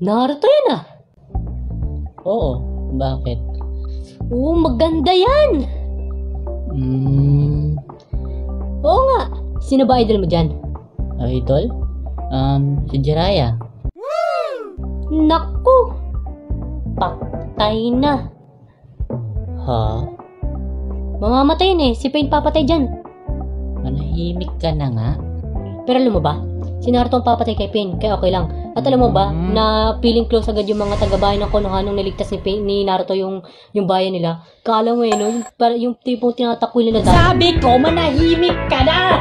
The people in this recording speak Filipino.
Naruto yan ah. Oo, bakit? Oo, maganda yan. Oo nga. Sino ba idol mo dyan? Idol? Si Jiraiya. Naku. Patay na. Ha? Mamamatay na eh. Si Pain papatay dyan. Manahimik ka na nga. Pero alam mo ba? Si Naruto ang papatay kay Pain. Kaya okay lang. At alam mo ba na feeling close agad yung mga taga-bayan ng Konoha nung niligtas ni Naruto yung bayan nila. Kala mo no? Yung tipong tinatakwil nila dati. Sabi ko, manahimik ka na!